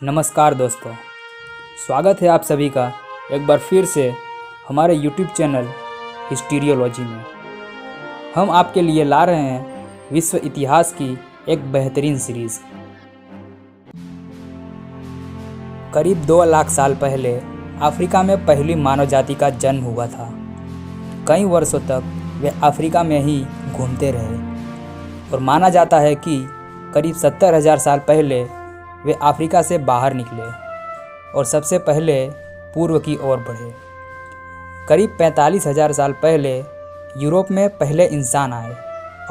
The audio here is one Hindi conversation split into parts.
नमस्कार दोस्तों, स्वागत है आप सभी का एक बार फिर से हमारे YouTube चैनल हिस्टीरियोलॉजी में। हम आपके लिए ला रहे हैं विश्व इतिहास की एक बेहतरीन सीरीज़। करीब 2 लाख साल पहले अफ्रीका में पहली मानव जाति का जन्म हुआ था। कई वर्षों तक वे अफ्रीका में ही घूमते रहे और माना जाता है कि करीब 70,000 साल पहले वे अफ्रीका से बाहर निकले और सबसे पहले पूर्व की ओर बढ़े। करीब 45,000 साल पहले यूरोप में पहले इंसान आए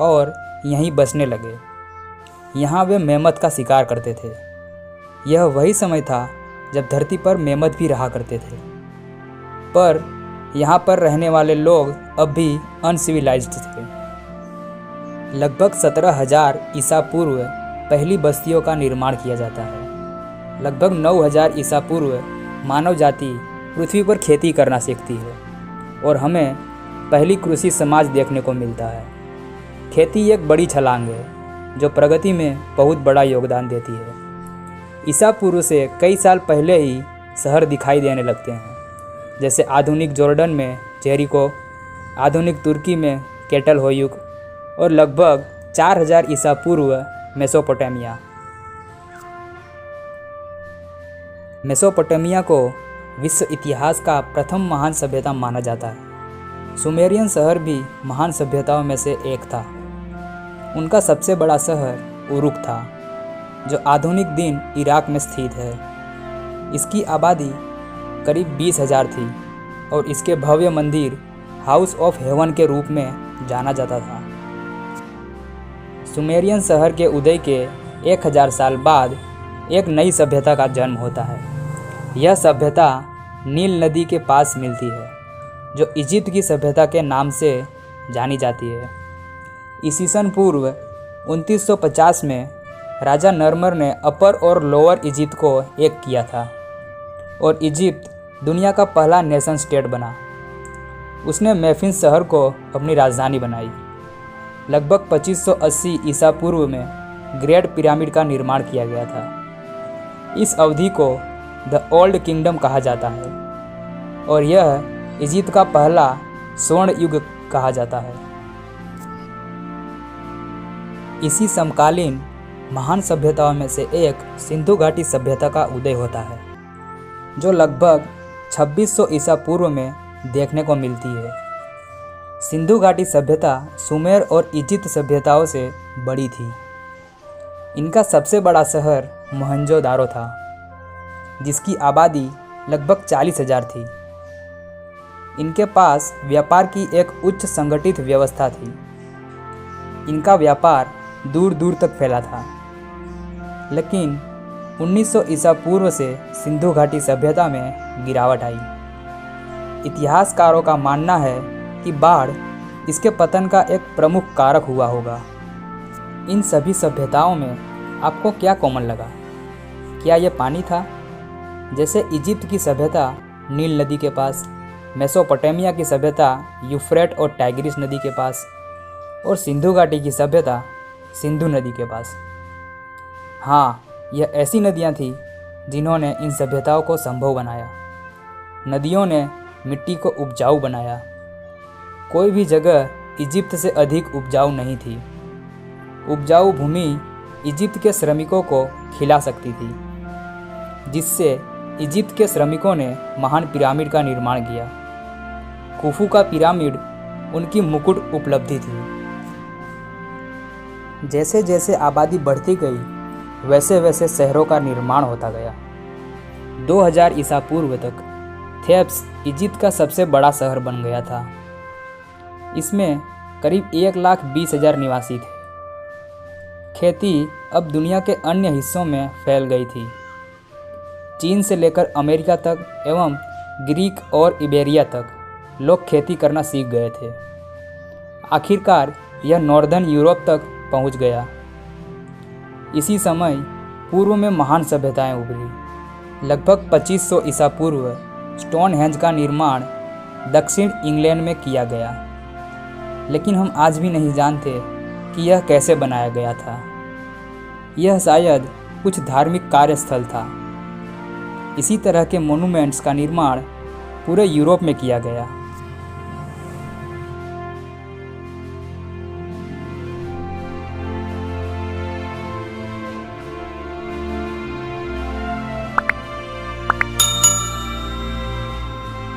और यहीं बसने लगे। यहाँ वे मेमथ का शिकार करते थे। यह वही समय था जब धरती पर मेमथ भी रहा करते थे, पर यहाँ पर रहने वाले लोग अब भी अनसिविलाइज्ड थे। लगभग 17,000 ईसा पूर्व पहली बस्तियों का निर्माण किया जाता है। लगभग 9,000 ईसा पूर्व मानव जाति पृथ्वी पर खेती करना सीखती है और हमें पहली कृषि समाज देखने को मिलता है। खेती एक बड़ी छलांग है जो प्रगति में बहुत बड़ा योगदान देती है। ईसा पूर्व से कई साल पहले ही शहर दिखाई देने लगते हैं, जैसे आधुनिक जॉर्डन में जेरिको, आधुनिक तुर्की में केटल होयुक और लगभग 4,000 ईसा पूर्व मेसोपोटामिया को विश्व इतिहास का प्रथम महान सभ्यता माना जाता है। सुमेरियन शहर भी महान सभ्यताओं में से एक था। उनका सबसे बड़ा शहर उरुक था, जो आधुनिक दिन इराक में स्थित है। इसकी आबादी करीब 20,000 थी और इसके भव्य मंदिर हाउस ऑफ हेवन के रूप में जाना जाता था। सुमेरियन शहर के उदय के 1,000 साल बाद एक नई सभ्यता का जन्म होता है। यह सभ्यता नील नदी के पास मिलती है, जो इजिप्ट की सभ्यता के नाम से जानी जाती है। ईसा पूर्व 2950 में राजा नरमर ने अपर और लोअर इजिप्ट को एक किया था और इजिप्ट दुनिया का पहला नेशन स्टेट बना। उसने मेफिस शहर को अपनी राजधानी बनाई। लगभग 2580 ईसा पूर्व में ग्रेट पिरामिड का निर्माण किया गया था। इस अवधि को द ओल्ड किंगडम कहा जाता है और यह इजिप्ट का पहला स्वर्ण युग कहा जाता है। इसी समकालीन महान सभ्यताओं में से एक सिंधु घाटी सभ्यता का उदय होता है, जो लगभग 2600 ईसा पूर्व में देखने को मिलती है। सिंधु घाटी सभ्यता सुमेर और इजिप्ट सभ्यताओं से बड़ी थी। इनका सबसे बड़ा शहर मोहनजोदारो था, जिसकी आबादी लगभग 40,000 थी। इनके पास व्यापार की एक उच्च संगठित व्यवस्था थी। इनका व्यापार दूर दूर तक फैला था। लेकिन 1900 ईसा पूर्व से सिंधु घाटी सभ्यता में गिरावट आई। इतिहासकारों का मानना है कि बाढ़ इसके पतन का एक प्रमुख कारक हुआ होगा। इन सभी सभ्यताओं में आपको क्या कॉमन लगा? क्या यह पानी था? जैसे इजिप्ट की सभ्यता नील नदी के पास, मेसोपोटामिया की सभ्यता यूफ्रेट और टाइग्रिस नदी के पास और सिंधु घाटी की सभ्यता सिंधु नदी के पास। हाँ, यह ऐसी नदियाँ थीं जिन्होंने इन सभ्यताओं को संभव बनाया। नदियों ने मिट्टी को उपजाऊ बनाया। कोई भी जगह इजिप्ट से अधिक उपजाऊ नहीं थी। उपजाऊ भूमि इजिप्ट के श्रमिकों को खिला सकती थी, जिससे इजिप्ट के श्रमिकों ने महान पिरामिड का निर्माण किया। खुफू का पिरामिड उनकी मुकुट उपलब्धि थी। जैसे जैसे आबादी बढ़ती गई, वैसे वैसे शहरों का निर्माण होता गया। 2000 ईसा पूर्व तक थेब्स इजिप्ट का सबसे बड़ा शहर बन गया था। इसमें करीब 1,20,000 निवासी थे। खेती अब दुनिया के अन्य हिस्सों में फैल गई थी। चीन से लेकर अमेरिका तक एवं ग्रीक और इबेरिया तक लोग खेती करना सीख गए थे। आखिरकार यह नॉर्दर्न यूरोप तक पहुंच गया। इसी समय पूर्व में महान सभ्यताएं उभरी। लगभग 2500 ईसा पूर्व स्टोनहेंज का निर्माण दक्षिण इंग्लैंड में किया गया, लेकिन हम आज भी नहीं जानते कि यह कैसे बनाया गया था। यह शायद कुछ धार्मिक कार्यस्थल था इसी तरह के मोनूमेंट्स का निर्माण पूरे यूरोप में किया गया।